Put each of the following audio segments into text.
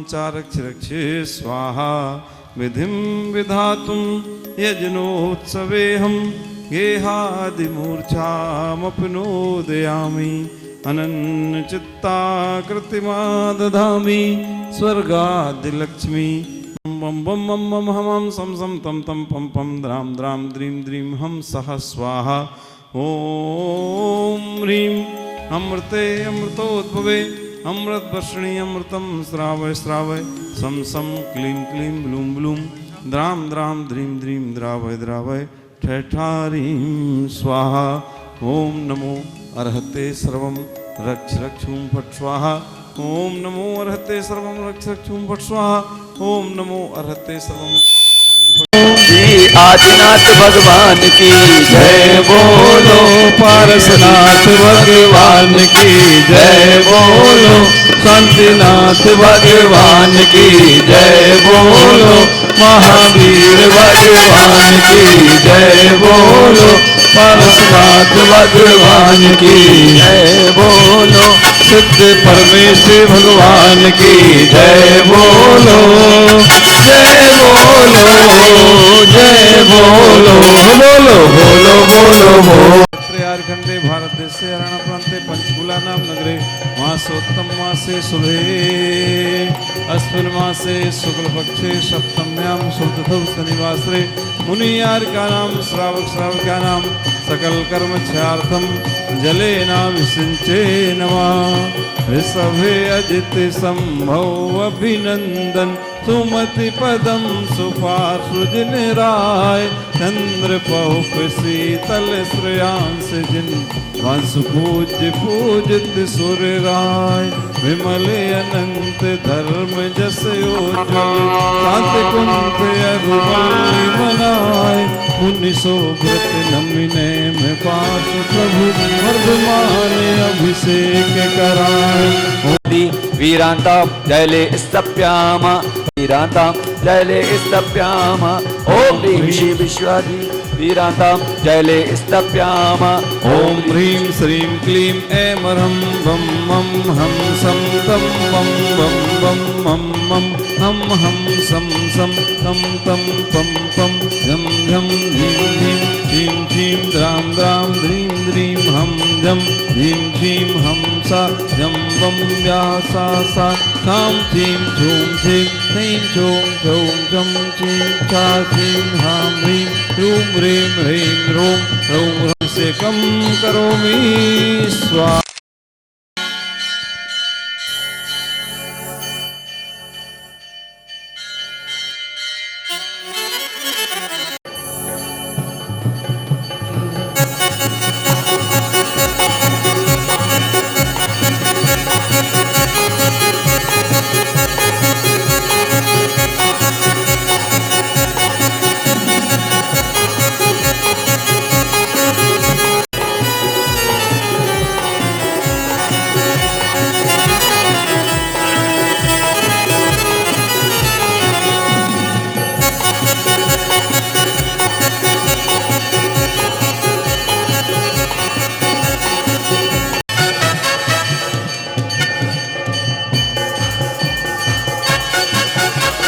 च रक्ष रक्ष स्वाहा विधिं विधातुं यज्ञोत्सवेऽहं गेहादिमूर्छामप्नोदयामि अनन्यचित्ताकृतिमा ददामि स्वर्गादिलक्ष्मी बम बम बम बम हम सम सम तम तम पम पम द्राम द्राम द्रीम द्रीम हम सह स्वाहा ओम ह्रीं अमृते अमृतोद्भवे अमृतवर्षिणी अमृतं श्रावय श्रावय सम सम क्लीं क्लीं ब्लूं ब्लूं द्राम द्राम द्रीं द्रीं द्रावय द्रावय ठठारीं स्वाहा ओम नमो अर्हते सर्वं रक्ष रक्षुं फट् स्वाहा ओम नमो अर्हते सर्वं रक्ष रक्षुं फट् स्वाहा ओम नमो अर्हते सर्वं श्री आदिनाथ भगवान की जय बोलो, पारसनाथ भगवान की जय बोलो, शांतिनाथ भगवान की जय बोलो, महावीर भगवान की जय बोलो, पारसनाथ भगवान की जय बोलो, सिद्ध परमेश्वर भगवान की जय बोलो, जय बोलो, जय बोलो, बोलो बोलो बोलो बोलो। खंडे भारत देश हरियाणा प्रांते पंचकुला नाम नगरे मासोत्तम मासे शुभे अस्मिन् मासे शुक्ल पक्षे सप्तम्यां शुद्धौ शनिवासरे मुनियारिकानां श्रावक श्राविकानां सकल कर्म क्षयार्थं जलेनाभिषिञ्चे नमः ऋषभे अजित संभव अभिनंदन सुमति पदम सुपार्श्वजिनराय चंद्र पहुप शीतल श्रेयांस जिन वंश पूज्य पूजित सुर राय विमल अनंत धर्म जस उज्ज्वल शांत कुंठ अरुमल मनाय मुनि सोव्रत नमिने में पास प्रभु वर्धमान अभिषेक कराय वीरांतां जयले स्तप्याम, वीरांतां जयले स्तप्याम, ओम ह्रीं श्री विश्वाधि वीरांतां जयले स्तप्याम, ओम ह्रीं श्रीं क्लीं ऐमरं बम मम हम सम तम बम बम बम मम मम हम सम सम तम तम पम पम झम झम ह्रीं ह्रीं ह्रीं ह्रीं द्राम द्राम ह्रीं ह्रीं हम झम ह्रीं ह्रीं हम सा झम बम व्या सा सा शां ह्रीं झूं ह्रीं ह्रीं झूं झौं झम ह्रीं चा ह्रीं हां ह्रीं ह्रूं ह्रीं ह्रीं ह्रूं ह्रौं ह्रंसेकं करोमि स्वाहा।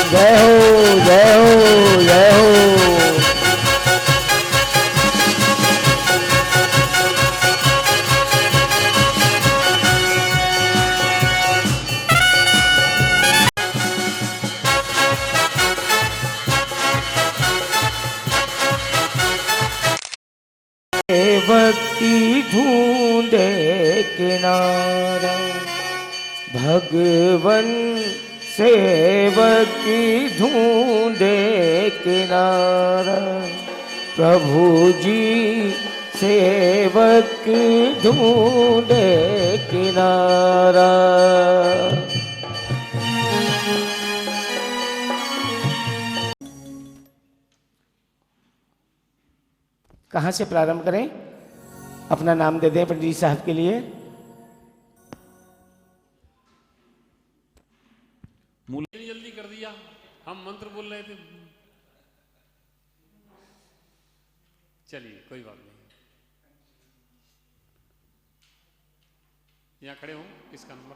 जय हो जय हो जय हो। भक्ति ढूंढे किनारा भगवन सेवक की ढूंढे किनारा, प्रभु जी सेवक की ढूंढे किनारा। कहाँ से प्रारंभ करें? अपना नाम दे दें पंडित जी साहब के लिए। जल्दी कर दिया, हम मंत्र बोल रहे थे। चलिए कोई बात नहीं, यहाँ खड़े हो। किसका नंबर?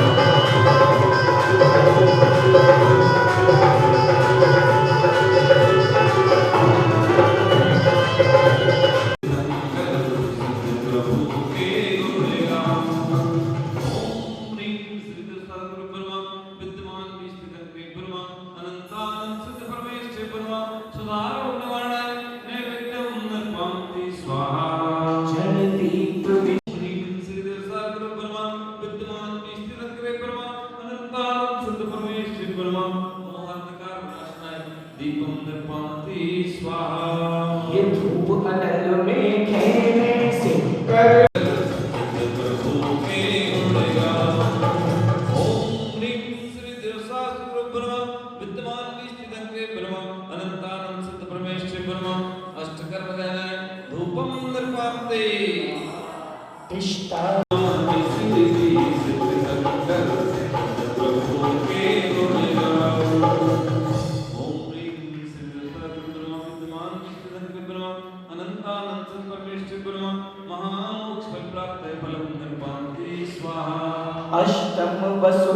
दीपम निर्पाति स्वाहा ये धूप अनल में खेने से कर प्रभु के गुण गाओ। ओम ह्रीं श्री देवसासुर ब्रह्म विद्यमान विष्णुदंगे ब्रह्म अनंतानंद सिद्ध परमेश्वर ब्रह्म अष्टकर्म गहनाय धूपम निर्पाते तिष्ठा अष्टम वसु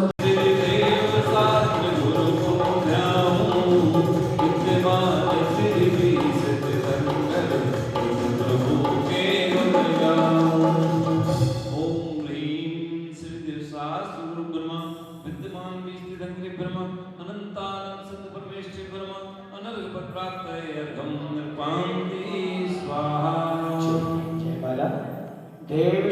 जय बाला देव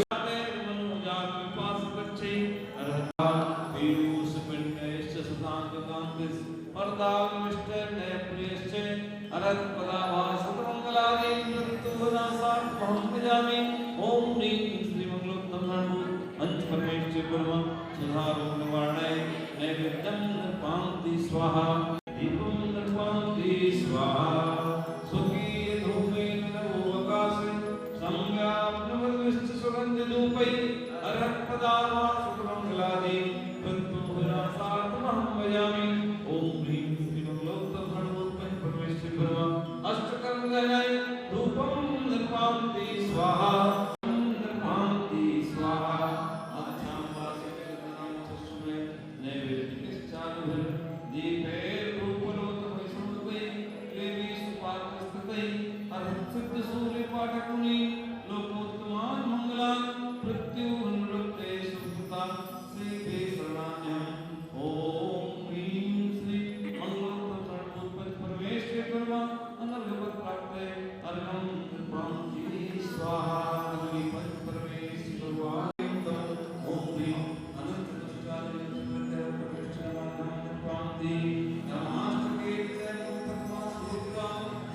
स्वाहा दीपम निर्पाति स्वाहा स्वकीय धूमेन नवोकाशे संज्ञाप्नवद्विष्ट सुगन्धधूपै अर्हत्पदामा सुखमङ्गलादि प्रत्युपनासार्थमहं भजामि। ओम ह्रीं श्रीमङ्गलोत्तमगणपति परमेश्वर ब्रह्म अष्टकर्मगणाय धूपं निर्पाति स्वाहा निर्पाति स्वाहा। आध्यां वासिकनाम सुष्मे नैवेद्यश्चारुभिर् दीपैर्धूपलोतमय समर्पये लेवी सुपात्रस्ततै अर्हत्सिद्ध सूर्यपाठकुनि लोकोत्तमान् मङ्गलान् मृत्युन्वृत्ते सुकृता श्रीते शरणान्यम्। ओम ह्रीं श्री मंगलोत्तम परमेश्वर ब्रह्म अनर्घवत् प्राप्ते अर्घं निर्पाति स्वाहा परमेश्वर ओम ह्रीं अनंत दुष्टानि प्रतिष्ठानां निर्पाति नमास्तके तत्त्वा सुरुता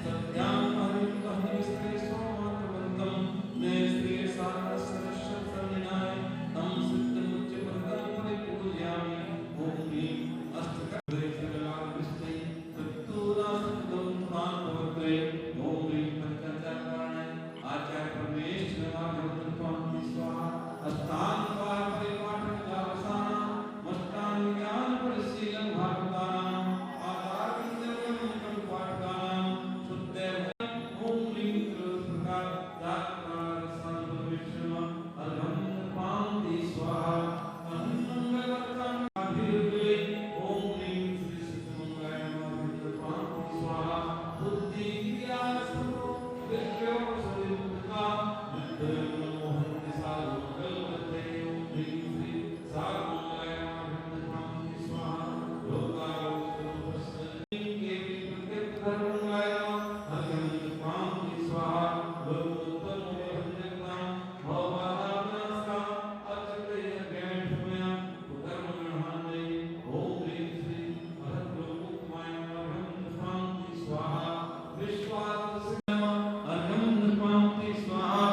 सत्यां हरिं कहनिस्ते सोमात्रवन्तं ने श्री सारस्वरशरणिनाय तं सिद्धमुच्च परदं परिपूजयामि। ओम ह्रीं अष्टकर्मदेशकलाविष्टै तत्तूरासुदं प्राणपवत्रे ओम ह्रीं पंचाचार्याणाय आचार्य परमेश्वर निर्पाति स्वाहा। अष्टांगपार परिपाठकलावसानां मष्टांग ज्ञान परिशीलं भागवतानां आचार्यवृन्दं पाठकानां शुद्धैर् ओम ह्रीं प्रकार जातकार सर्वविश्वम अर्घं निर्पाति स्वाहा। अन्नमंगलवत्तं अभिरुद्रे ओम ह्रीं श्री सिद्धमंगलाय नमः निर्पाति स्वाहा। बुद्धि क्रिया सर्वो विद्यो सविमुक्ता मोहन्ति साधुकल्पते ओम ह्रीं श्री साधुमंगलाय नमः निर्पाति स्वाहा। लोकालोकस्य के प्रत्यक्षधर्मंगलाय नमः अर्घं निर्पाति स्वाहा। लोकोत्तमोहन्यतां भवबाधाविनाशां अच्युते अज्ञानशमया कुकर्मगणहान्यै ओम ह्रीं श्री भरतलोकोत्तमाय अर्घं निर्पाति स्वाहा। विश्वात्मस्य नमः अर्घं निर्पाति स्वाहा।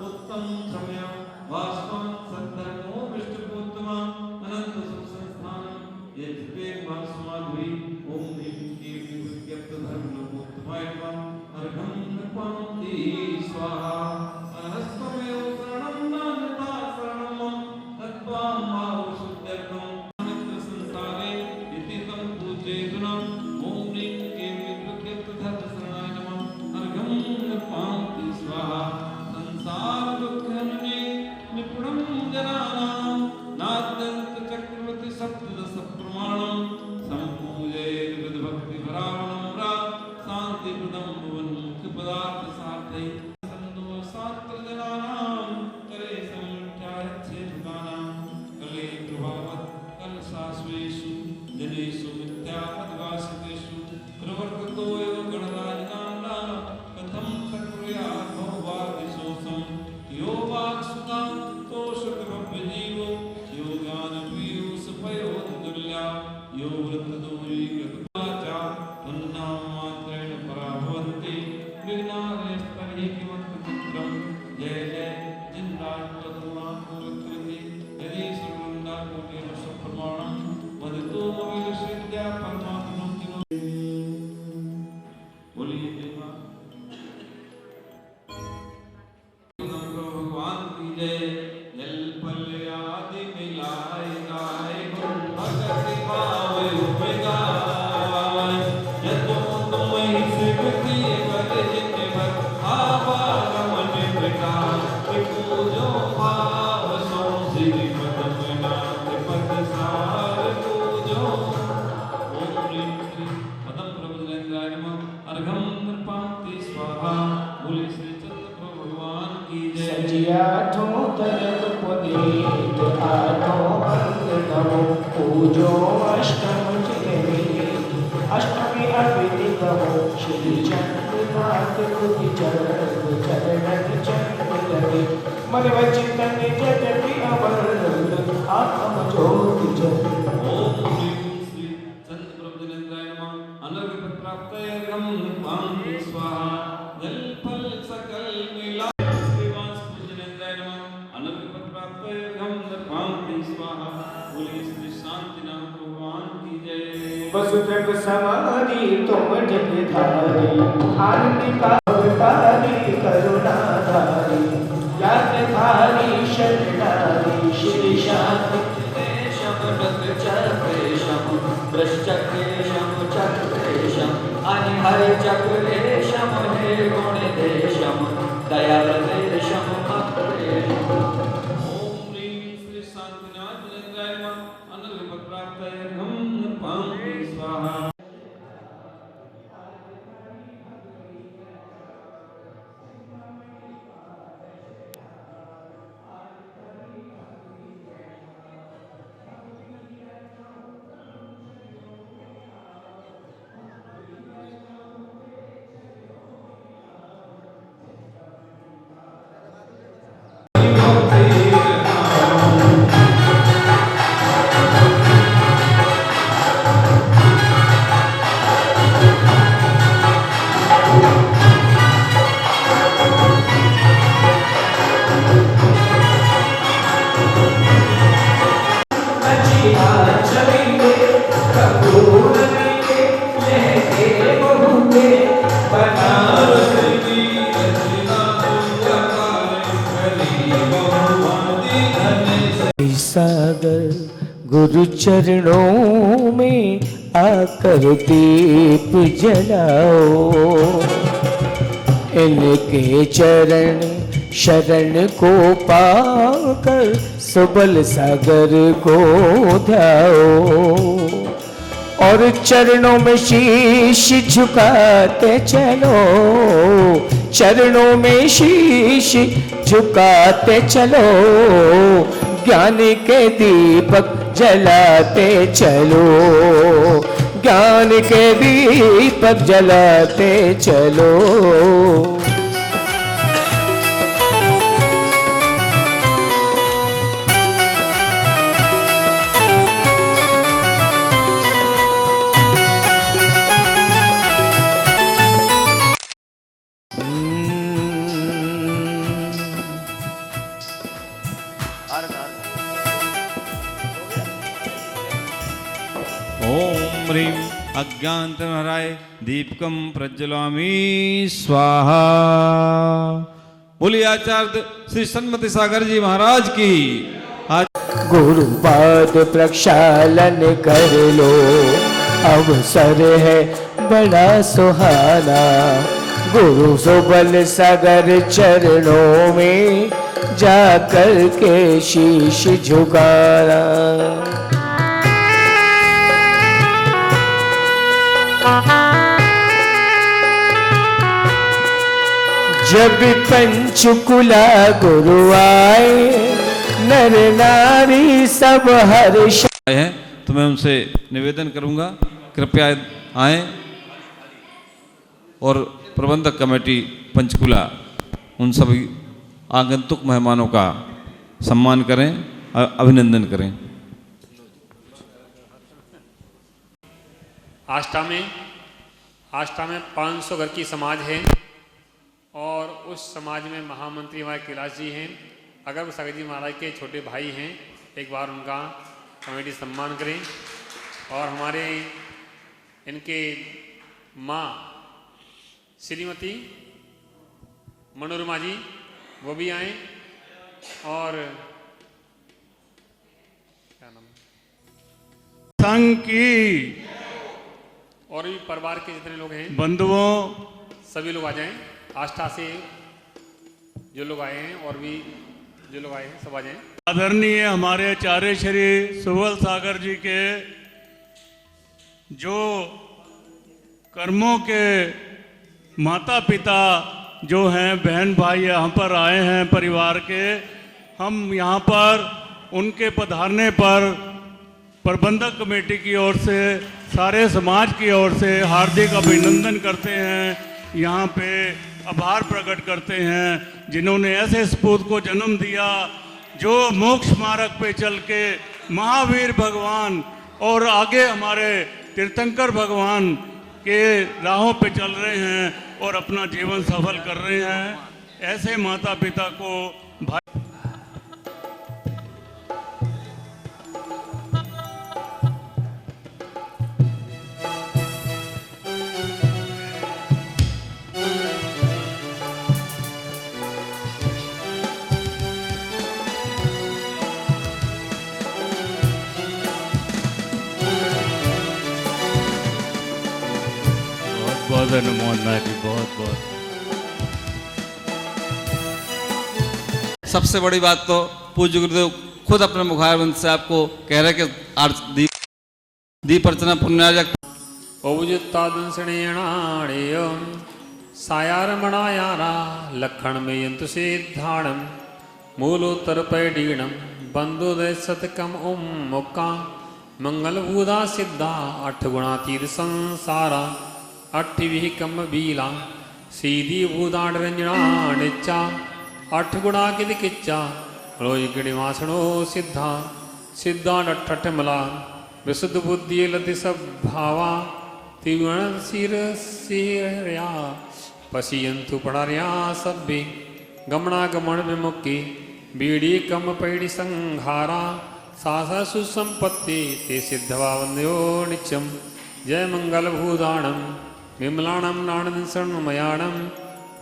उत्तम क्षमया वास्तवं सद्धर्मो विष्णुपुत्तमा अनंत सुखसंस्थानं यद्यपि वासमाधुरी ओम ह्रीं देवी विज्ञप्त धर्मलोकोत्तमाय नमः अर्घं निर्पाति स्वाहा। अनस्तमेव शरणं नान्यथा शरणं मम तत्त्वां मां शुद्धर्थं अनंत संसारे इति तं पूजयेदुनं ओम ह्रीं देवी विज्ञप्त धर्मशरणाय नमः अर्घं निर्पाति स्वाहा। संसार दुःखहनने निपुणं जनानां नाद्यन्त चक्रवर्ति सप्तदश प्रमाणं सम्पूजयेत् विद्भक्तिभरावणं रा शान्तिप्रदं भुवन् मुख्यपदार्थ सार्थै सन्दो सात्र जनानां करे समुच्चारच्छेदकानां कले प्रभावत् कलशाश्वेषु जनेषु मिथ्यापदवासितेषु प्रवर्ततो एव गणराजनाम्ना कथं सक्रियात् भववादिशोषं यो वाक्सुता तोषकरव्यजीवो यो ज्ञानपीयूषपयोदुर्ल्या यो वृत्तदूरी कृतवाचा अन्नामा जगति अमर आत्म ज्योति जल ओम ह्रीं श्री चंद्र प्रभुनेन्द्राय नमः अनर्घ प्राप्तयर्घं निर्वाणं स्वाहा जल फल सकल मिला श्रीवास प्रभुनेन्द्राय नमः अनर्घ प्राप्तयर्घं निर्वाणं स्वाहा बोले श्री शांतिनाथ भगवान की जय। वसुदेव समाधि तुम जगधारी आनंद अवतारी करुणाधारी यात्रधारी शरणारी श्री शांति चक्रेशम वृश्चक्रेशम चक्रेशम हरिचक्रेशम हे गुणदेशम दयावदेशम भक्तेशम। ओम ह्रीं श्री शांतिनाथ भुजंगाय नमः अनर्घ प्राप्तयर्घं निर्वाणं स्वाहा। सागर गुरु चरणों में आकर दीप जलाओ इनके चरण शरण को पाकर सुबल सागर को ध्याओ और चरणों में शीश झुकाते चलो चरणों में शीश झुकाते चलो ज्ञान के दीपक जलाते चलो ज्ञान के दीपक जलाते चलो। ओम ह्रीं अज्ञानतिमिराय दीपकं प्रज्वलामि स्वाहा। बोलिए आचार्य श्री सन्मति सागर जी महाराज की। गुरुपाद प्रक्षालन कर लो अवसर है बड़ा सुहाना गुरु सुबल सागर चरणों में जाकर के शीश झुकाना। जब पंचकुला गुरु आए नर नारी सब हर्ष हैं तो मैं उनसे निवेदन करूंगा कृपया आए और प्रबंधक कमेटी पंचकुला उन सभी आगंतुक मेहमानों का सम्मान करें अभिनंदन करें। आष्टा में 500 घर की समाज है और उस समाज में महामंत्री हमारे कैलाश जी हैं। अगर वो सागर जी महाराज के छोटे भाई हैं एक बार उनका कमेटी सम्मान करें और हमारे इनके माँ श्रीमती मनोरमा जी वो भी आए और क्या नाम संघ की और भी परिवार के जितने लोग हैं बंधुओं सभी लोग आ जाएं। आस्था से जो लोग आए हैं और भी जो लोग आए हैं सब आ जाएं। आदरणीय हमारे आचार्य श्री सुबल सागर जी के जो कर्मों के माता पिता जो हैं बहन भाई यहाँ पर आए हैं परिवार के, हम यहाँ पर उनके पधारने पर प्रबंधक कमेटी की ओर से सारे समाज की ओर से हार्दिक अभिनंदन करते हैं। यहाँ पे आभार प्रकट करते हैं जिन्होंने ऐसे सपूत को जन्म दिया जो मोक्ष मार्ग पे चल के महावीर भगवान और आगे हमारे तीर्थंकर भगवान के राहों पे चल रहे हैं और अपना जीवन सफल कर रहे हैं, ऐसे माता पिता को भाई बहुत अनुमोदन जी, बहुत बहुत। सबसे बड़ी बात तो पूज्य गुरुदेव खुद अपने मुखारबंद से आपको कह रहे कि दीप अर्चना पुण्याजक ओवजुत्तादंसणेणाणेय सायारमणायारा लखण में यंतु सिद्धाणम मूलोत्तरपैडीणम बंधुदय सतकम मुक्का मंगलभूदा सिद्धा अठ गुणातीत संसारा अट्ठिविः कम बीला सीधी भूदांड रंजना निच्चा अठ गुणा किद किच्चा रोज गिणिवासणो सिद्धा सिद्धांड अठठ मला विशुद्ध बुद्धि लति सब भावा त्रिगुण सिर सिरया पशियंतु पड़ार्या सभ्य गमना गमन विमुक्ति बीड़ी कम पैड़ी संहारा सासा सुसंपत्ति ते सिद्धवा वंद्यो नित्यम जय मंगल भूदाणम विमलाणम नाणदिशरणमयाणम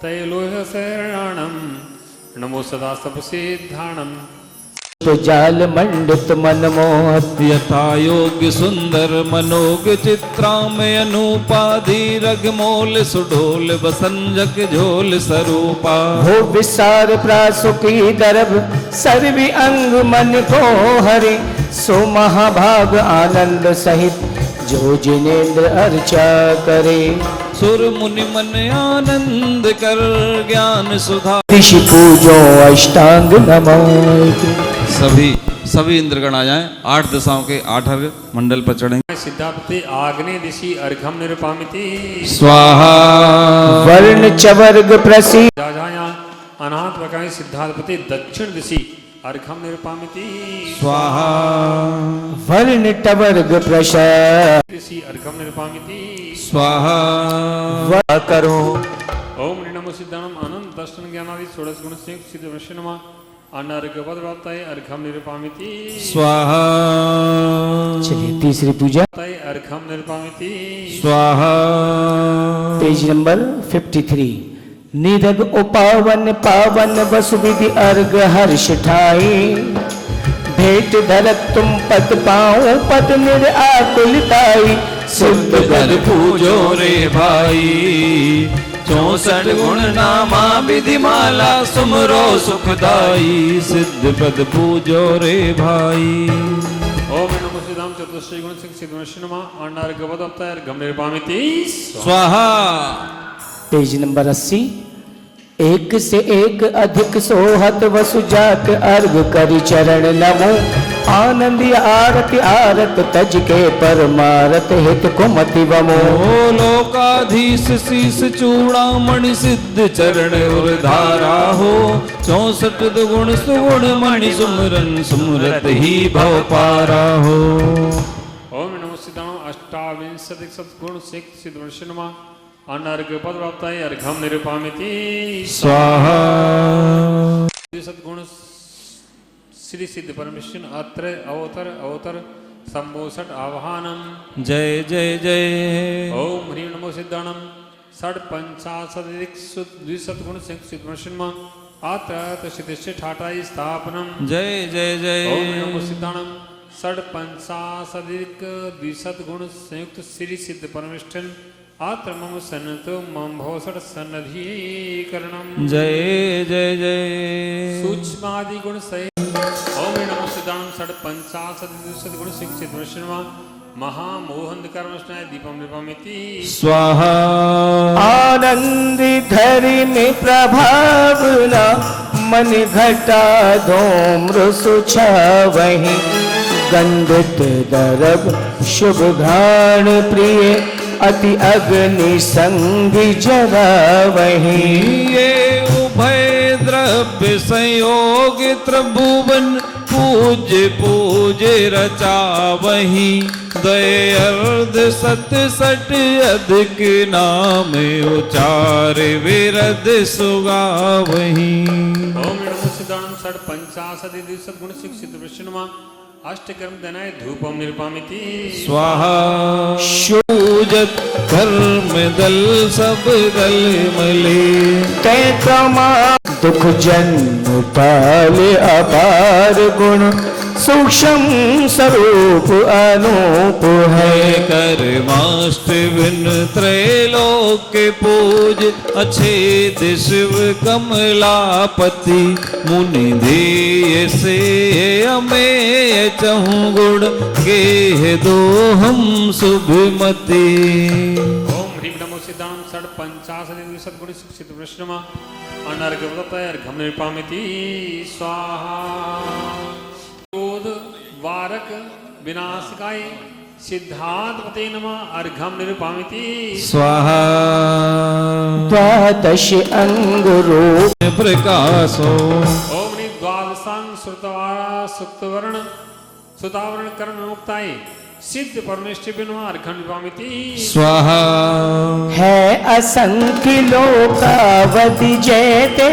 तैलोह शरणाणम नमो सदा सपसिद्धाणम जाल मंडित मनमोहत यथा योग्य सुंदर मनोग चित्रामय अनुपाधि रगमोल सुडोल बसंजक झोल स्वरूपा हो विसार प्रासुकी दरब सर्वि अंग मन को हरि सो महाभाग आनंद सहित जो जिनेन्द्र अर्चा करे सुर मुनि मन आनंद कर ज्ञान सुधा ऋषि पूजो अष्टांग नमः। सभी इंद्रगण आ जाएं, 8 दिशाओं के 8 अर्घ मंडल पर चढ़ेंगे। सिद्धापति आग्ने दिशि अर्घम निरुपामिति स्वाहा वर्ण चवर्ग प्रसिद्ध राजाया अनाथ प्रकार सिद्धापति दक्षिण दिशि अर्घम निरुपामिति स्वाहा वर्ण टवर्ग प्रसाद दिशि अर्घम निरुपामिति स्वाहा करो। ओम नमो सिद्धानम अनंत दर्शन ज्ञानादि षोडश गुण से सिद्ध वैष्णव अनर्घपद प्राप्ताय अर्घम निरुपामिति स्वाहा चलिए तीसरी पूजा अर्घम निरुपामिति स्वाहा पेज नंबर 53। निरग उपावन पावन वसु विधि अर्घ हर्ष ठाई भेंट धरत तुम पद पाओ पद निर आकुलताई सिद्ध कर पूजो रे भाई 64 गुण नामा विधि माला सुमरो सुखदाई सिद्ध पद पूजो रे भाई। ओम नमो सिद्धाम चतुश्री गुण सिंह सिद्ध वैष्णव अनर्घपद प्राप्ताय अर्घम निरुपामिति स्वाहा पेज नंबर 80। एक से एक अधिक सोहत वसु जात अर्घ करि चरण नमो आनंद आरति आरत तज के परमारत हित कुमति वमो लोकाधीश शीस चूड़ामणि सिद्ध चरण उर्धारा हो 64 गुण सुगुण मणि सुमरन सुमरत ही भव पारा हो। ओम नमो सिद्धाम अष्टाविंशति सद्गुण सिद्ध वैष्णव अनर्घपद प्राप्ताय अर्घम निरुपामिति स्वाहा सद्गुण श्री सिद्ध परमेश्वर अत्र अवतर अवतर संबोषट आवाहनम जय जय जय। ओम ह्रीं नमो सिद्धाणम षड्पंचाशद्विशतगुण सिद्ध वैष्णव अत्र सिद्धिश्च ठाटाई स्थापनम जय जय जय। ओम नमो सिद्धाणम षड्पंचाशद्विशतगुण संयुक्त श्री सिद्ध परमेश्वर आत्र मम सन्नतो मम भवसट सन्नधीकरणम जय जय जय। सूक्ष्मादि गुण सहित ओम नमो सिद्धाणम षड्पंचाशद्विशतगुण सिद्ध वैष्णव महामोहन कर्मस्नाय दीपम निरुपामिति स्वाहा आनंद धरिनि प्रभावना मन घटा धूम्र सुछावहि गंधित दरब शुभ घाण प्रिय अति अग्नि संग जरा वही ये उभय द्रह सभ्य संयोग त्रिभुवन पूज्य पूज्य रचा वही दय अर्ध सत सठ अधिक नाम उचार विरद सुगा वही। ओम नमो सिद्धांत षड पंचाशद सद्गुण शिक्षित विष्णुमा अष्टकर्म दनाय धूपम निरूपामिति स्वाहा। शूजत धर्म दल सब दल मले तैतमा दुख जन्म पाले अपार गुण सूक्ष्म स्वरूप अनूप है। कर्माष्ट बिन त्रैलोक पूज अच्छेद शिव कमलापति मुनि धीय से अमेय चहु गुण के दो हम शुभमति। ओम ह्रीं नमो सिद्धांत षड पंचाशद सद्गुण शिक्षित विष्णुमा अनर्घ अर्घम निरूपामिति स्वाहा। क्रोध वारक विनाशकाय सिद्धार्थपते नमः अर्घम निरूपामिति स्वाहा। द्वादश अंग रूप प्रकाशो ओम नी द्वादशांग श्रुतवारा सुक्तवर्ण सुतावरण कर्म मुक्ताय सिद्ध परमेश्वर बिनुआ अर्घम निरूपामिति स्वाहा। है असंख्य लोकावधि जयते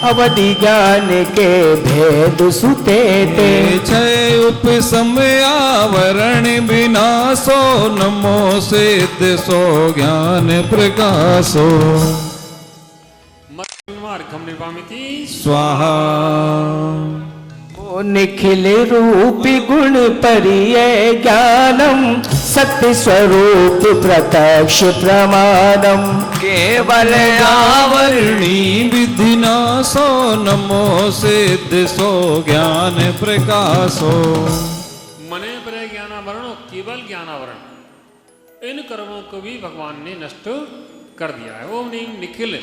अवधि ज्ञान के भेद सुते ते। क्षय उपसमय आवरण विनाशो नमो सिद्ध सो ज्ञान प्रकाशो अर्घम निरूपामिति स्वाहा। निखिल रूपी गुण परिय ज्ञानम सत्य स्वरूप प्रत्यक्ष प्रमाणम केवल आवरणी विधिनाशो नमो सिद्ध सो ज्ञान प्रकाशो मने पर ज्ञानावरण केवल ज्ञानावरण इन कर्मों को भी भगवान ने नष्ट कर दिया है। ओम नीम निखिल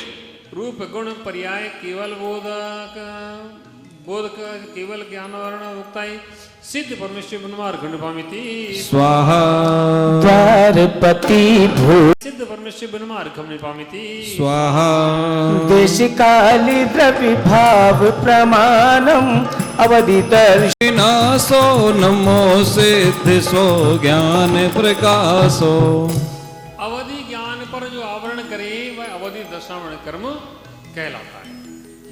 रूप गुण पर्याय केवल बोध केवल ज्ञानावरण मुक्ताई सिद्ध परमेश्वर बनवार घंडभामिति स्वाहा। द्वारपति भू सिद्ध परमेश्वर बनवार घंडभामिति स्वाहा। देश काली द्रव्य भाव प्रमाणम अवधि दर्श विनाशो नमो सिद्ध सो ज्ञान प्रकाशो अवधि ज्ञान पर जो आवरण करे वह अवधि दशावरण कर्म कहलाता है।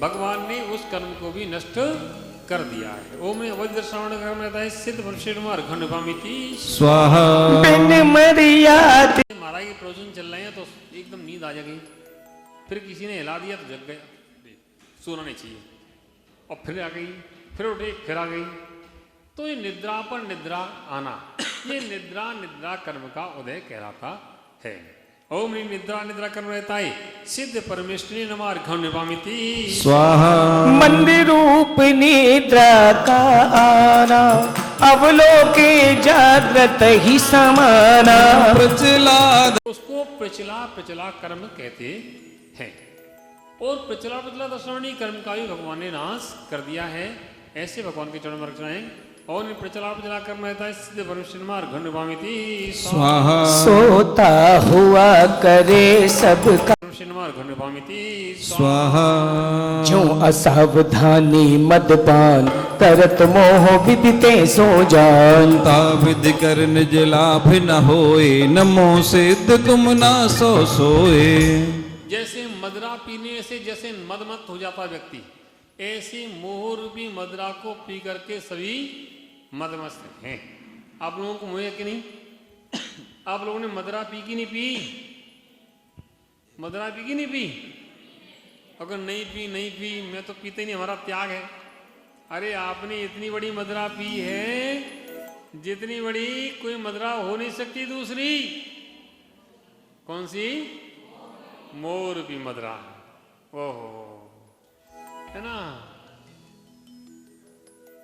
भगवान ने उस कर्म को भी नष्ट कर दिया है। ओम में अवधि दशावरण कर्म रहता है सिद्ध परमेश्वर अर्घंडभामिति स्वाहा। बिन मर्याद महाराज के प्रवचन चल रहे हैं तो एकदम नींद आ जाएगी, फिर किसी ने हिला दिया तो जग गया, सोना नहीं चाहिए, और फिर आ गई, फिर उठे, फिर आ गई, तो ये निद्रा पर निद्रा आना, ये निद्रा कर्म का उदय कहलाता है। ओम निद्रा निद्रा कर्म रहता है सिद्ध परमेश्वरी नमः अर्घम निरूपामिति स्वाहा। मंदिर रूप निद्रा का आना अवलोके जागृत ही समाना प्रचलाद उसको प्रचला कर्म कहते हैं। और प्रचला दर्शनी कर्म का भी भगवान ने नाश कर दिया है। ऐसे भगवान के चरण में रचनाएं और प्रचला कर्म रहता है सिद्ध परमेश्वर अर्घंडभामिति स्वाहा। सोता हुआ करे सबका अर्घंडभामिति स्वाहा। जो असावधानी मदपान तरत मोह विदिते सो जान विधि कर निज लाभ न होए नमो सिद्ध तुम ना सो सोए। जैसे मदरा पीने से जैसे मदमत हो जाता व्यक्ति, ऐसी मोह रूपी मदरा को पी करके सभी मदमस्त हैं। आप लोगों को मोह है कि नहीं? आप लोगों ने मदरा पी की नहीं पी? मदरा पी की नहीं पी? अगर नहीं पी मैं तो पीते नहीं, हमारा त्याग है। अरे आपने इतनी बड़ी मदरा पी है जितनी बड़ी कोई मदरा हो नहीं सकती दूसरी। कौन सी? मोह रूपी मदरा। ओहो, है ना?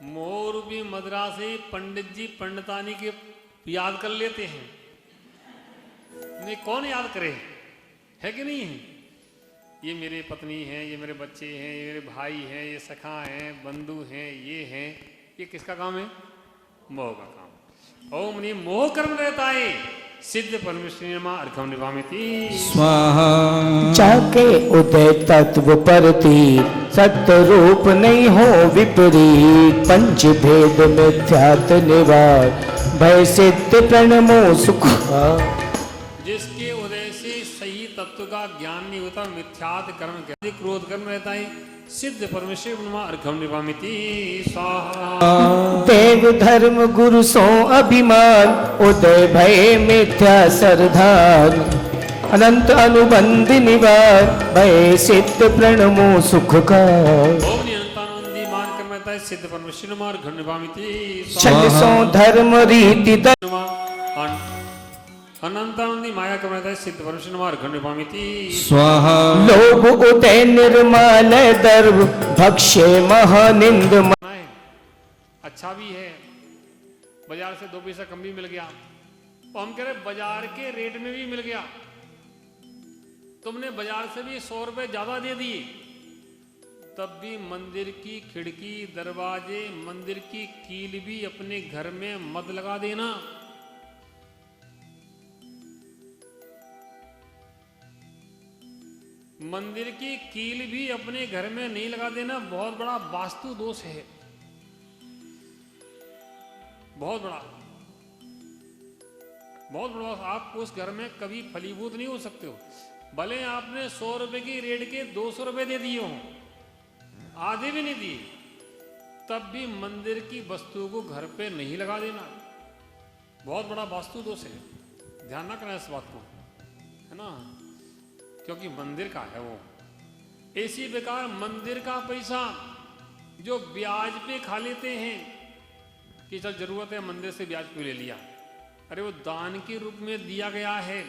मोह रूपी मदरा से पंडित जी पंडितानी के याद कर लेते हैं। नहीं, कौन याद करे? है कि नहीं है? ये मेरे पत्नी हैं, ये मेरे बच्चे हैं, ये मेरे भाई हैं, ये सखा हैं, बंधु हैं, ये हैं। ये किसका काम है? मोह का काम। ओम नहीं मोह कर्म रहता है सिद्ध परमेश्वरी नमः अर्घ्यं निभामिति स्वाहा जाके उदय तत्व परती सत्य रूप नहीं हो विपरीत पंच भेद मिथ्यात निवार भय सिद्ध प्रणमो सुख। जिसके उदय से सही तत्व का ज्ञान नहीं होता, मिथ्यात कर्म ज्ञान क्रोध कर्म रहता है, सिद्ध परमेश्वर नमः अर्घ्यं निभामिति स्वाहा। देव धर्म गुरु सो अभिमान उदय भय मिथ्या सरदार अनंत अनुबंध निवार भय सिद्ध प्रणमो सुख का। ओम नियंतानंदी मान कर्म रहता है, सिद्ध परमेश्वर नमः अर्घ्यं निभामिति छल सो धर्म रीति अनंतानंदी माया कर्म रहता है, सिद्ध परमेश्वर नमः अर्घ्यं निभामिति स्वाहा लोभ उदय निर्मल दर्भ भक्ष्य महानिंद। है। अच्छा भी है, बाजार से 2 पैसा कम भी मिल गया, तो हम कह रहे बाजार के रेट में भी मिल गया, तुमने बाजार से भी 100 रुपए ज्यादा दे दिए, तब भी मंदिर की खिड़की दरवाजे मंदिर की कील भी अपने घर में मत लगा देना। मंदिर की कील भी अपने घर में नहीं लगा देना, बहुत बड़ा वास्तु दोष है, बहुत बड़ा बहुत बड़ा। आप उस घर में कभी फलीभूत नहीं हो सकते हो, भले आपने 100 रुपए की रेट के 200 रुपए दे दिए हों, आधे भी नहीं दिए, तब भी मंदिर की वस्तु को घर पे नहीं लगा देना, बहुत बड़ा वास्तु दोष है, ध्यान ना करना इस बात को, है ना, क्योंकि मंदिर का है वो। इसी प्रकार मंदिर का पैसा जो ब्याज पे खा लेते हैं कि चल जरूरत है मंदिर से ब्याज पे ले लिया, अरे वो दान के रूप में दिया गया है,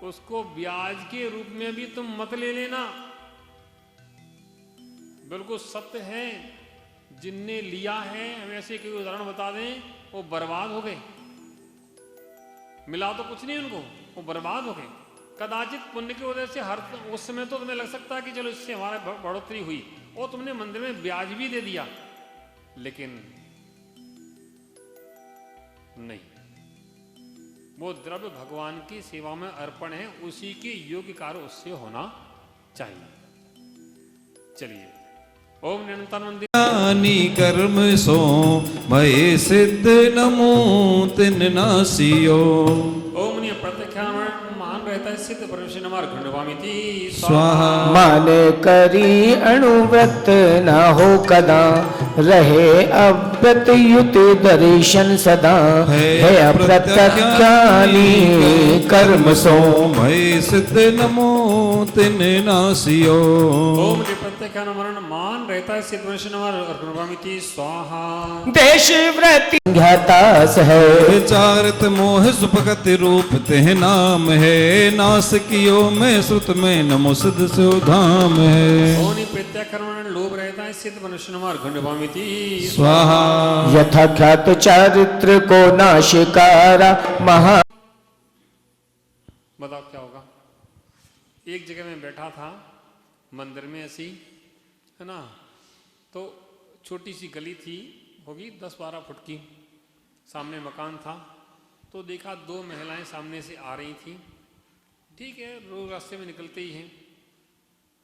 उसको ब्याज के रूप में भी तुम मत ले लेना। बिल्कुल सत्य है, जिनने लिया है, हम ऐसे कोई उदाहरण बता दें, वो बर्बाद हो गए, मिला तो कुछ नहीं उनको, वो बर्बाद हो गए। कदाचित पुण्य की वजह से हर उस समय तो तुम्हें लग सकता है कि चलो इससे हमारा बढ़ोतरी हुई, और तुमने मंदिर में ब्याज भी दे दिया, लेकिन नहीं, वो द्रव्य भगवान की सेवा में अर्पण है, उसी के योग्य कार्य उससे होना चाहिए। चलिए, ओम नियंतानंदी ज्ञानी कर्म सो भय सिद्ध नमो तिन नासियो। ओम निय प्रत्यक्षामण मान रहता है, सिद्ध परमेश्वर नमः अर्घ्यं निभामिति स्वाहा मान करी अणुव्रत न हो कदा रहे अव्रत युत दर्शन सदा है अप्रत्यक्षानी कर्म सो भय सिद्ध नमो तिन नासियो। ओम निय प्रत्यक्षामरण मान रहता है, सिद्ध परमेश्वर नमः अर्घ्यं निभामिति स्वाहा। देश व्रति ज्ञातास है विचारत मोह सुभगति रूप तेह नाम है, नास कियो में श्रुत में नमो सिद्ध सो धाम है। ओनि प्रत्याकर्मण लोभ रहता है, सिद्ध परमेश्वर नमः अर्घ्यं निभामिति स्वाहा यथा ख्यात चारित्र को नाशिकारा महा। बताओ क्या होगा। एक जगह में बैठा था मंदिर में ऐसी, है ना, तो छोटी सी गली थी, होगी 10-12 फुट की, सामने मकान था, तो देखा 2 महिलाएं सामने से आ रही थी, ठीक है, रोज रास्ते में निकलते ही हैं,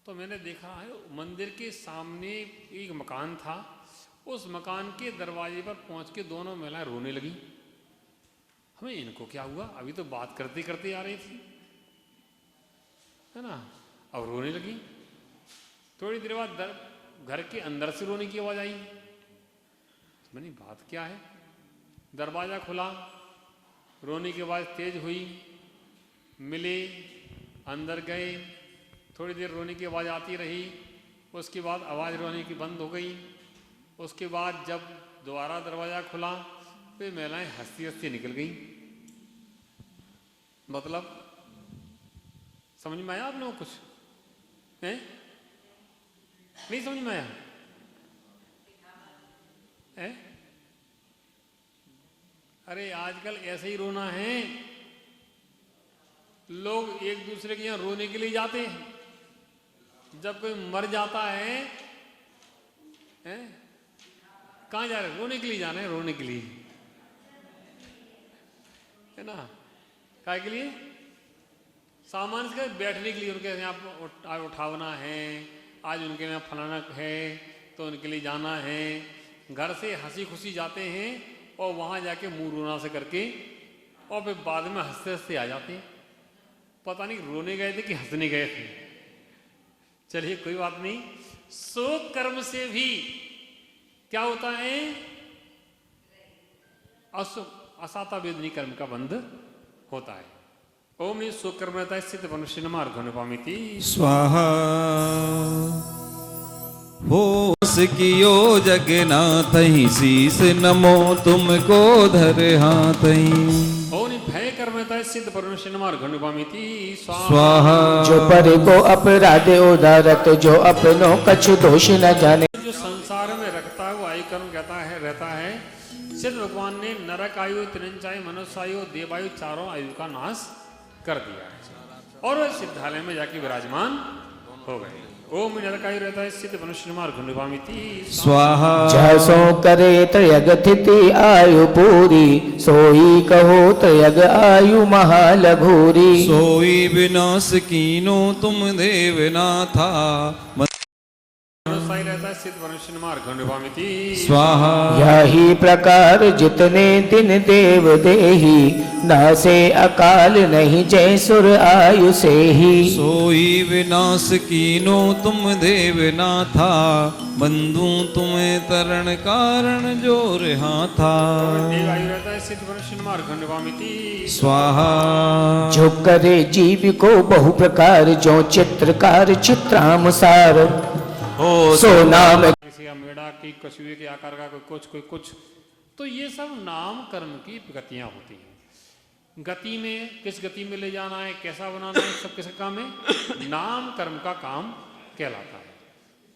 तो मैंने देखा है मंदिर के सामने एक मकान था, उस मकान के दरवाजे पर पहुंच के दोनों महिलाएं रोने लगी। हमें इनको क्या हुआ, अभी तो बात करते करते आ रही थी, है ना, अब रोने लगी। थोड़ी देर बाद घर के अंदर से रोने की आवाज आई, मैंने बात क्या है, दरवाजा खुला, रोने की आवाज तेज हुई, मिले, अंदर गए, थोड़ी देर रोने की आवाज आती रही, उसके बाद आवाज रोने की बंद हो गई। उसके बाद जब दोबारा दरवाजा खुला तो महिलाएं हंसती हंसती निकल गई। मतलब समझ में आया आप लोगों को कुछ है? नहीं समझ में आया है? अरे आजकल ऐसे ही रोना है, लोग एक दूसरे के यहां रोने के लिए जाते हैं, जब कोई मर जाता है, कहां जा रहे हैं? रोने के लिए जाना है, रोने के लिए, है ना। काय के लिए? सामान्य से बैठने के लिए, उनके यहाँ उठावना है, आज उनके यहाँ फलाना है तो उनके लिए जाना है। घर से हंसी खुशी जाते हैं और वहाँ जाके मुंह रोना से करके और फिर बाद में हंसते हंसते आ जाते हैं। पता नहीं रोने गए थे कि हंसने गए थे। चलिए कोई बात नहीं। शोक कर्म से भी क्या होता है? असाता वेदनी कर्म का बंध होता है। ओम ने शोक कर्म रहता है सिद्ध मनुष्य नमार घनुपामिति स्वाहा। हो कियो जगन्नाथ शीस नमो तुमको धर हाथ। ओम ने भय कर्म रहता है सिद्ध मनुष्य नमार घनुपामिति स्वाहा। जो पर को अपराध उदारत, जो अपनों कछु दोष न जाने। जो संसार में रखता है वो आयु कर्म रहता है। सिद्ध भगवान ने नरक आयु, त्रिंचायु, मनुष्य आयु, देवायु चारों आयु का नाश कर दिया है और वह सिद्धालय में जाके विराजमान हो गए। ओम नरकायु रहता है सिद्ध मनुष्य मार घनुपामिति स्वाहा। जसो करे त्रयग तिथि आयु पूरी, सोई कहो त्रयग आयु महालघूरी। सोई विनाश कीनो तुम देवनाथा। मनुष्य रहता है सिद्ध मनुष्य मार घनुपामिति स्वाहा। यही प्रकार जितने दिन देव देही, नासे अकाल नहीं जय सुर आयु से ही। सोई विनाश कीनो तुम देवनाथा, बंधु तुम्हें तरण कारण जो रहा था। देवायु रहता है सिद्ध मनुष्य मार घनुपामिति स्वाहा। जो करे जीव को बहु प्रकार, जो चित्रकार चित्रानुसार। सो नाम किसी का मेढ़ा की कछुए के आकार का कोई कुछ। तो ये सब नाम कर्म की गतियां होती हैं। गति में किस गति में ले जाना है, कैसा बनाना है, सब किस काम में नाम कर्म का काम कहलाता है।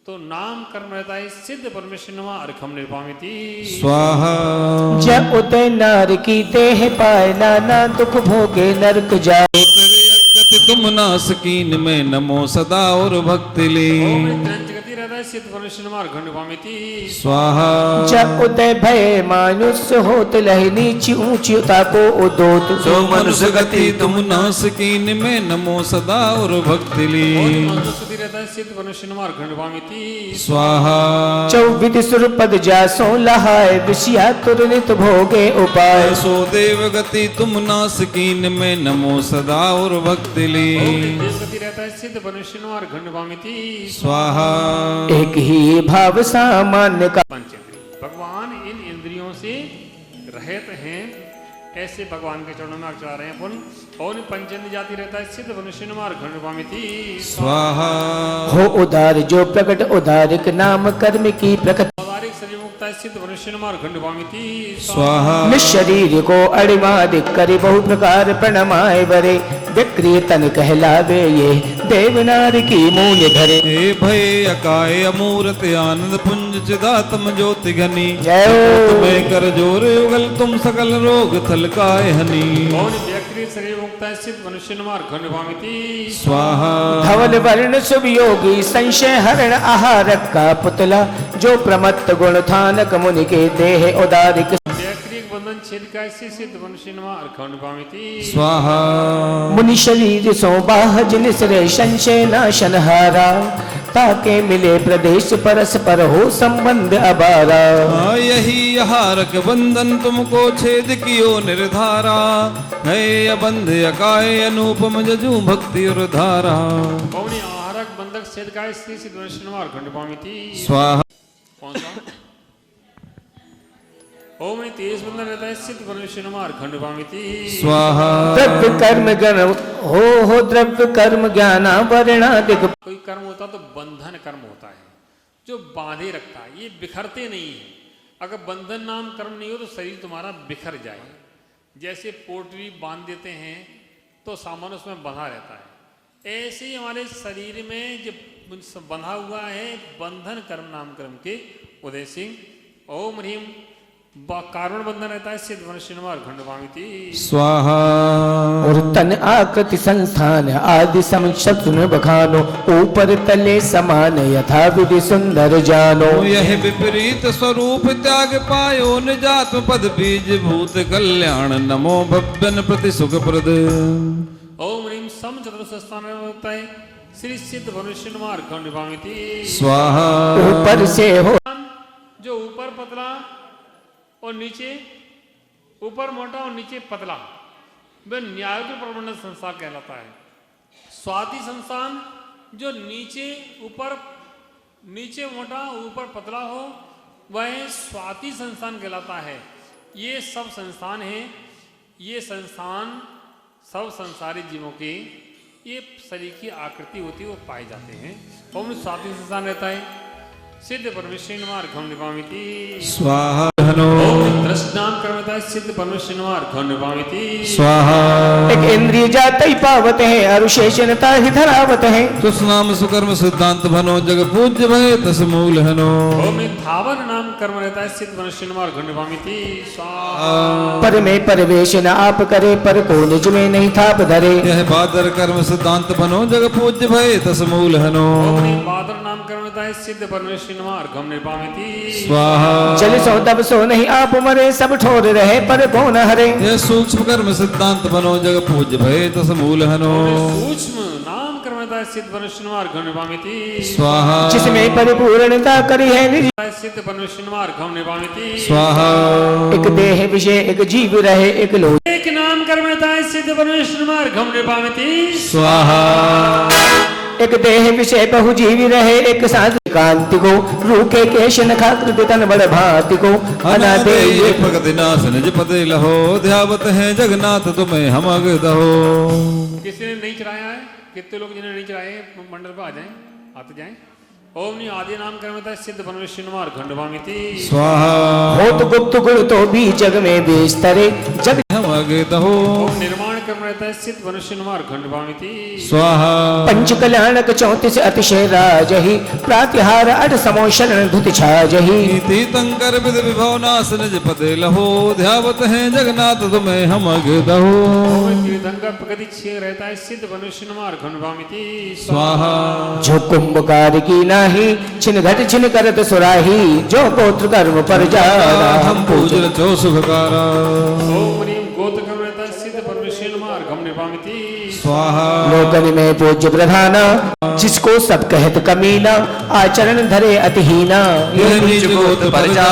तो नाम कर्म रहता है सिद्ध परमेश्वर अर्घम निर्वामिति स्वाहा। जब उदय नार की देह पाए, नाना दुख भोगे नरक जाए। तुम नास कीन में नमो सदा और भक्ति ले। सिद्ध परमेश्वर घनुपामिति स्वाहा। जब उदय भय मानुष होत, लह नीची ऊंची ताको उदोत। जो मनुष्य गति तुम नास कीन में नमो सदा और भक्ति ली। रहता है सिद्ध परमेश्वर घनुपामिति स्वाहा। चौविध सुर पद जासो लहाय, विषया तुरनित भोगे उपाय। सो देव गति तुम नास कीन में नमो सदा और भक्ति ली। गति रहता है सिद्ध परमेश्वर घनुपामिति स्वाहा। एक ही भाव सामान्य का। पंचेंद्रिय भगवान इन इंद्रियों से रहित हैं, ऐसे भगवान के चरणों में चढ़ा रहे हैं अपन। और पंचेंद्रिय जाति रहता है सिद्ध मनुष्य घनुपामिति स्वाहा। हो उदार जो प्रकट उदारिक, नाम कर्म की प्रकट। उदारिक शरीर मुक्ता है सिद्ध मनुष्य घनुपामिति स्वाहा। निशरीर को अड़िमादिक करे, बहु प्रकार प्रणमाय बरे। विक्रिय तन कहलावे ये, देवनार की मूल धरे। हे भय अकाय अमूर्त आनंद पुंज चिदात्म ज्योति घनी। जय तुम्हें कर जोर युगल तुम सकल रोग थलकाय हनी। शरीर मुक्ता है सिद्ध मनुष्य घनुपामिति स्वाहा। धवल वर्ण शुभ योगी, संशय हरण आहारक का पुतला। जो प्रमत्त गुण थानक मुनि के देह उदारिक। बंधन छेद का सिद्ध मनुष्य घनुपामिति स्वाहा। मुनि शरीर सो बाहज निसरे, संशय नाशन हारा। ताके मिले प्रदेश परस्पर, हो संबंध अबारा। यही आहारक बंधन तुमको छेद कियो निर्धारा। है अबंध अकाय अनुपम जजू भक्ति और धारा। आहारक बंधक छेद का सिद्ध मनुष्य घनुपामिति स्वाहा। कौन सा? ओम तेज बंधन रहता है सिद्ध परमेश्वर घनुपामिति स्वाहा। द्रव्य कर्म गण हो द्रव्य कर्म ज्ञाना वर्णादिक। कोई कर्म होता तो बंधन कर्म होता है, जो बांधे रखता है, ये बिखरते नहीं है। अगर बंधन नाम कर्म नहीं हो तो शरीर तुम्हारा बिखर जाए। जैसे पोल्ट्री बांध देते हैं तो सामान उसमें बंधा रहता है, ऐसे ही हमारे शरीर में जो बंधा हुआ है बंधन कर्म नाम कर्म के उदय सिंह। ओम ह्रीम कारण बंधन रहता है सिद्ध मनुष्य नमः घंडवामिति स्वाहा। और तन आकृति संस्थान आदि समक्षत्र बखानो ऊपर तले समान यथा विधि सुंदर जानो। यह विपरीत स्वरूप त्याग पायो निजात्म पद बीज भूत कल्याण नमो भव्यन प्रति सुख प्रद। ओम ह्रीम सम चतुर्स्थान होता है श्री सिद्ध मनुष्य नमः घंडवामिति स्वाहा। ऊपर से हो जो ऊपर पतला और नीचे ऊपर मोटा और नीचे पतला वह न्याय के प्रबंधन संस्थान कहलाता है। स्वाति संस्थान जो नीचे मोटा ऊपर पतला हो वह स्वाति संस्थान कहलाता है। ये सब संस्थान हैं, ये संस्थान सब संसारी जीवों के ये शरीर की आकृति होती है वो पाए जाते हैं। और स्वाति संस्थान रहता है सिद्ध परमेश्वर नमः घंडवामिति स्वाहा। दृष्टान कर्मता सिद्ध परमेश्वर नमः घंडवामिति स्वाहा। एक इंद्रिय जात ही पावत है अरुशेषनता ही धरावत है। तुष्नाम सुकर्म सिद्धांत भनो जग पूज्य भय तस मूल हनो। ओम धावन नाम कर्म रहता है सिद्ध परमेश्वर नमः घंडवामिति स्वाहा। पर में परवेश न आप करे पर को निज में नहीं थाप धरे। यह बादर कर्म सिद्धांत भनो जग पूज्य भय तस मूल हनो। ओम बादर नाम कर्म रहता है सिद्ध परमेश्वर नमः घंडवामिति स्वाहा। जल सो तब सो नहीं आप मरे सब ठोर रहे पर को न हरे। यह सूक्ष्म कर्म सिद्धांत बनो जग पूज्य भय तस मूल हनो। सूक्ष्म नाम कर्म रहता है सिद्ध परमेश्वर नमः घंडवामिति स्वाहा। जिसमें परिपूर्णता करी है निज। सिद्ध परमेश्वर नमः घंडवामिति स्वाहा। एक देह विषय एक जीव रहे एक लो। एक नाम कर्म रहता है सिद्ध परमेश्वर नमः घंडवामिति स्वाहा। एक देह विषय बहु जीवी रहे एक साथ कांति को रूखे केश नखाकृति तन बड़ भांति को अनादे ये भगति नाश निज पते लहो ध्यावत है जगन्नाथ तुम्हें हम अगदहो। किसी ने नहीं चढ़ाया है? कितने लोग जिन्हें नहीं चढ़ाए मंडल पर आ जाएं, आते जाएं। ओम नी आदि नाम कर्मता सिद्ध परमेश्वर नमः घंडवामिति स्वाहा। हो तो गुप्त गुण तो भी जग में बेस्तरे जग हम अगदहो। ओम निर्माण कर्म रहता है सिद्ध परमेश्वर नमः घंडवामिति स्वाहा। पंच कल्याणक 34 अतिशय राजहि प्रातिहार अट समोशन धुति छाजहि। तीतंकर विद विभव नाश निज पते लहो ध्यावत है जगन्नाथ तुम्हें हम अगदहो। ओम तीर्थंकर प्रगति 6 रहता है सिद्ध परमेश्वर नमः घंडवामिति स्वाहा। जो कुंभकार की नाही छिन घट छिन करत सुराही जो गोत्र कर्म पर जा हम पूजन चो सुखकारा। ओम नीम गोत्र कर्म रहता है सिद्ध परमेश्वर नमः घंडवामिति स्वाहा। लोकन में पूज्य प्रधाना जिसको सब कहत कमीना आचरण धरे अतिहीना। यह नीच गोत्र पर जा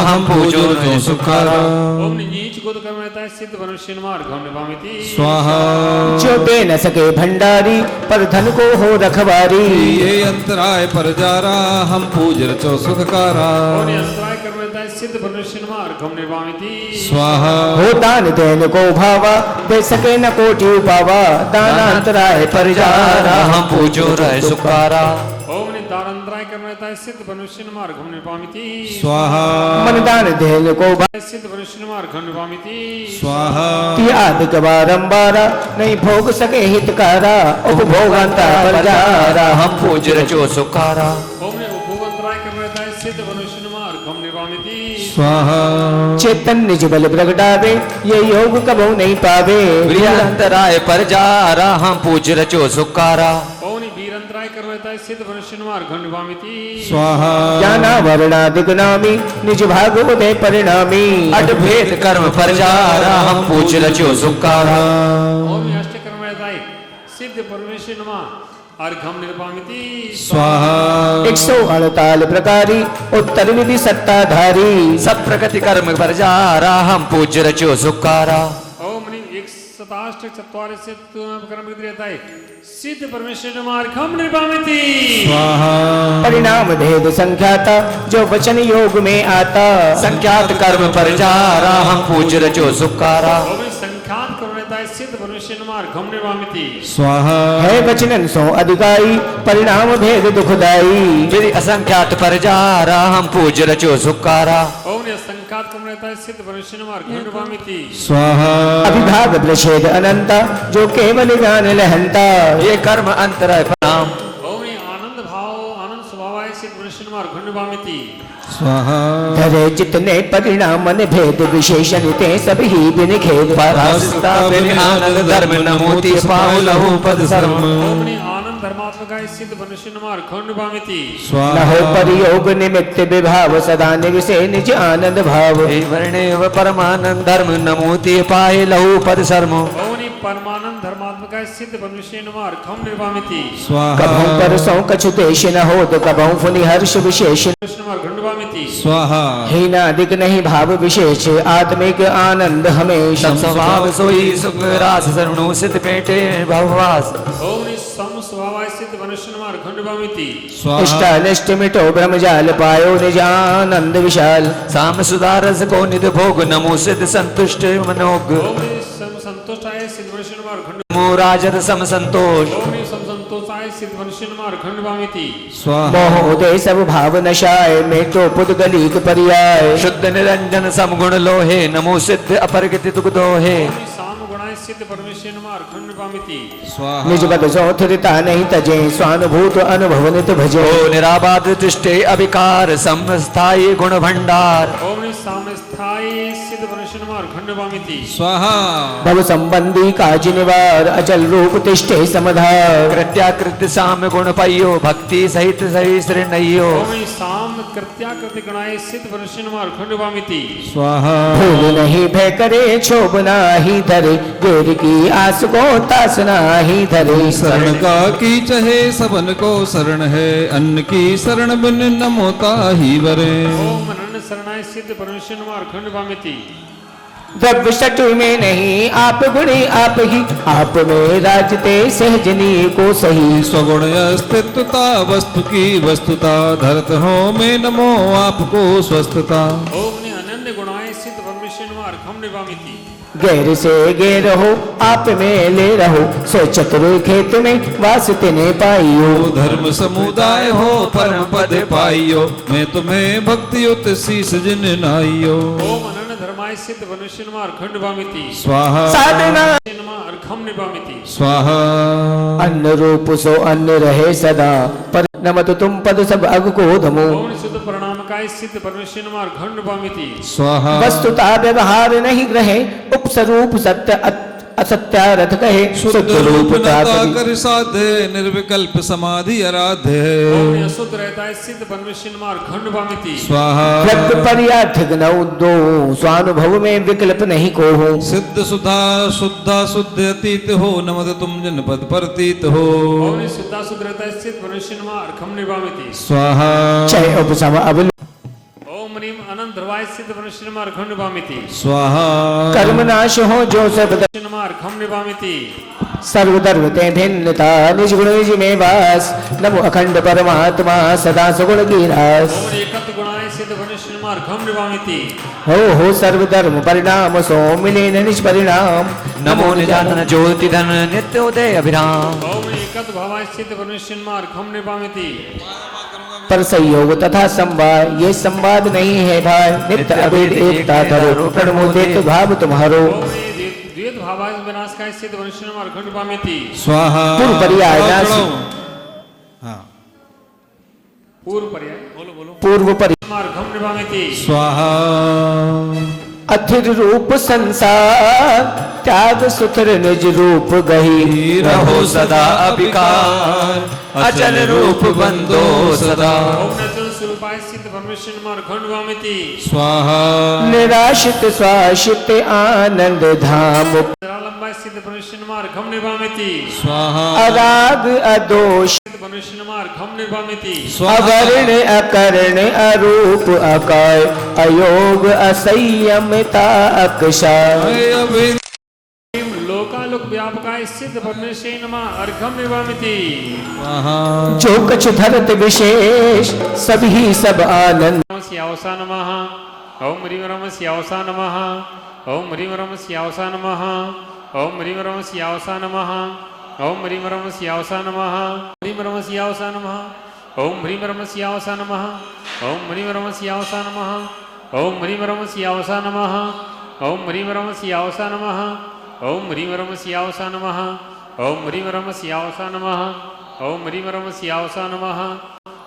हम पूजो चो सुखकारा। ओम नीच गोत्र कर्म रहता है सिद्ध परमेश्वर नमः घंडवामिति स्वाहा। जो दे न सके भंडारी पर धन को हो रखवारी। ये अंतराय पर जा रहा हम पूज रचो सुखकारा। ओम अंतराय कर्म रहता है सिद्ध परमेश्वर नमः घंडवामिति स्वाहा। हो दान देन को भावा दे सके न कोटि उपावा दानांतराय पर जा रहा हम पूजो रहे सुखारा। ओम ने दान अंतराय कर्म रहता है सिद्ध परमेश्वर नमः घंडवामिति स्वाहा। मन दान देन को सिद्ध परमेश्वर नमः घंडवामिति स्वाहा। याद बारंबारा नहीं भोग सके हितकारा उपभोगंता पर जा रहा हम पूज रचो सुखारा। ओम ने उपभोग अंतराय कर्म रहता है सिद्ध परमेश्वर नमः घंडवामिति स्वाहा। चैतन्य जुबल प्रगटावे ये योग कबो नहीं पावे। अंतराय पर जा रहा हम पूज रचो सुखारा। ओम ने वीर अंतराय कर्म रहता है सिद्ध परमेश्वर नमः घंडवामिति स्वाहा। ज्ञाना वर्णा दिग्नामी निज भाग उदय परिणामी अट भेद कर्म पर जा रहा हम पूज रचो सुखारा। ओम ने अष्ट कर्म रहता है सिद्ध परमेश्वर नमः अर्घम निर्वामिति स्वाहा। 148 प्रकारी उत्तर विधि सत्ताधारी सब प्रकृति कर्म पर जा रहा हम पूज रचो सुखारा। ओम ने 147 से कर्म रहता है सिद्ध परमेश्वर नमः अर्घम निर्वामिति स्वाहा। परिणाम भेद संख्याता जो वचन योग में आता संख्यात कर्म पर जा रहा हम पूज रचो सुखारा। ओम ने संख्यात कर्म रहता है सिद्ध परमेश्वर नमः अर्घम निर्वामिति स्वाहा। है वचनन सो अधिकारी परिणाम भेद दुखदाई यदि असंख्यात पर जा रहा हम पूज रचो सुखारा। ओम ने संख्यात कर्म रहता है सिद्ध परमेश्वर नमः अर्घम निर्वामिति स्वाहा। अभिभाग प्रषेद अनंता जो केवल ज्ञान लहंता ये कर्म अंतर परिणाम। ओम ने आनंद भाव आनंद स्वभाव है सिद्ध वंशनमा अर्घण्यवामिति स्वाहा धरे जितने परिणाम भेद विशेषण ते सब ही बिन खेद परास्ता बिन आनंद धर्म नमोति पाहु लहु पद सर्व ओमनि आनंद धर्मात्मकाय सिद्ध वंशनमा अर्घण्यवामिति न हो परियोग निमित्त विभाव सदा निविसे निज आनंद भाव वर्णेव परमानंद धर्म नमोति पाहि लहु पद सर्व ओमनि परमानंद धर्मात्मकाय सिद्ध वंशनमा अर्घण्यवामिति कभों परसों कछु देश न हो तो कभों फुनि हर्ष विशेष वंशनमा अर्घण्यवामिति स्वाहा हीनादिक नहीं भाव विशेष आत्मिक आनंद हमेशा स्वभाव सोई सुख रास शरणु सिद्ध पेटे भववास ओमनि सम स्वभावाय सिद्ध वंशनमा अर्घण्यवामिति इष्टानिष्ट मिटो ब्रह्मजाल पायो निज आनंद विशाल साम सुदारस को निध भोग नमो सिद्ध संतुष्ट मनोग ओमनि सम संतोषाय सिद्ध वंशनमा अर्घण्य नमो राजत सम संतोष ओमनि सम संतोषाय सिद्ध वंशनमा अर्घण्यवामिति मोहोदय सब भाव नशाय मेटो पुद्गलिक पर्याय शुद्ध निरंजन समगुण लोहे नमो सिद्ध अपरगति तुक दोहे ओमनि साम गुणाय सिद्ध परमेश्वरमा अर्घण्यवामिति निज बद चौथरिता नहीं तजे स्वानुभूत अनुभव नित भजे ओ निराबाध दृष्टे अभिकार समस्थायी गुण भंडार ओमनि सामस्थायी सिद्ध वंशनमा अर्घण्यवामिति स्वाहा भव संबंधी काज निवार अचल रूप तिष्ठे समधार कृत्याकृत्य साम गुण पाइयो भक्ति सहित सही श्री नैयो ओमनि साम कृत्याकृति गणाय सिद्ध वंशनमा अर्घण्यवामिति स्वाहा भूल नहीं भय करे क्षोभ नाही धरे गेर की आस को तास नाही धरे शरण का की चहे सबन को शरण है अन्न की शरण बिन नमोता ही वरे ओम अनन्य शरणाय सिद्ध परमेश्वरमा अर्घण्यवामिति द्रव्य सटु में नहीं आप गुणी आप ही आप में राजते सहजनी को सही स्वगुण अस्तित्वता वस्तु की वस्तुता धरत हो में नमो आपको स्वस्थता ओमनि अनन्य गुणाय सिद्ध परमेश्वरमा अर्घण्यवामिति गैर से गैर हो आप में ले रहो सो चतुर खेत में वास तिने पाइयो धर्म समुदाय हो परम पद पाइयो मैं तुम्हें भक्ति युत शीस जिन नाइयो ओम अनन्य धर्माय सिद्ध वंशनमा अर्घण्यवामिति स्वाहा साधना वंशनमा अर्घण्यवामिति स्वाहा अन्न रूप सो अन्न रहे सदा पर नमत तुम पद सब अग को धमो ओम शुद्ध प्रणामकाय सिद्ध परमेश्वरमा अर्घण्यवामिति स्वाहा वस्तुता व्यवहार नहीं ग्रहे उपस्वरूप सत्य असत्यारथ कहे शुद्ध रूप नता कर साधे निर्विकल्प समाधि आराध्य ओम अशुद्ध रहता है सिद्ध परमेश्वरमा अर्घण्यवामिति स्वाहा पर्याधिक नौ दो स्वानुभव में विकल्प नहीं को हो सिद्ध सुधा शुद्धा शुद्ध अतीत हो नमद तुम जनपद प्रतीत हो ओम शुद्धा शुद्ध रहता है सिद्ध परमेश्वरमा अर्घण्यवामिति स्वाहा क्षय उपसम अवल ओम ह्रीम अनंत ध्रुवाय सिद्ध परमेश्वरमा अर्घण्यवामिति स्वाहा कर्म नाश हो जो सब परमेश्वरमा अर्घण्यवामिति सर्वधर्म ते भिन्नता निज गुण निज में वास नमो अखंड परमात्मा सदा सगुण की रास ओम एकत्व गुणाय सिद्ध परमेश्वरमा अर्घण्यवामिति हो सर्वधर्म परिणाम सो मिले न निज परिणाम नमो निजानन ज्योति धन नित्य उदय अभिराम ओम एकत्व भावाय सिद्ध परमेश्वरमा अर्घण्यवामिति पर संयोग तथा संवाद ये संवाद नहीं है भाई नित्य अभेद एकता धरो प्रणमोदित भाव तुम्हारो ओम द्वैत भावाय विनाशकाय सिद्ध परमेश्वरमा अर्घण्यवामिति स्वाहा पूर्व पर्याय नाश हाँ पूर्व पर्याय पूर्व पर्याय अर्घण्यवामिति स्वाहा अथिर रूप संसार त्याग सुथर निज रूप गही रहो सदा अभिकार अचल रूप बंदो सदा ओम नचल स्वरूपाय सिद्ध परमेश्वरमा अर्घण्यवामिति स्वाहा निराशित स्वाशित आनंद धाम निरालंबाय सिद्ध परमेश्वरमा अर्घण्यवामिति स्वाहा अराग अदोष सिद्ध परमेश्वरमा अर्घण्यवामिति अवर्ण अकर्ण अरूप अकाय अयोग असंयमता अक्षय लोकालोक व्यापकाय सिद्ध परमेश्वरमा अर्घण्यवामिति जो कछ धरत विशेष सभी सब आनंद श्यावसा नमः ओम ह्रीं रम श्यावसा नमः ओम ह्रीं रम श्यावसा नमः ओम ह्रीं रम श्यावसा नमः ओम ह्रीं रम श्यावसा नमः ह्रीं रम श्यावसा नमः ओम ह्रीं रम श्यावसा नमः ओम ह्रीं रम श्यावसा नमः ओम ह्रीं रम श्यावसा नमः ओम ह्रीं रम श्यावसा नमः ओम ह्रीं रम श्यावसा नमः ओम ह्रीं रम श्यावसा नमः ओम ह्रीं रम श्यावसा नमः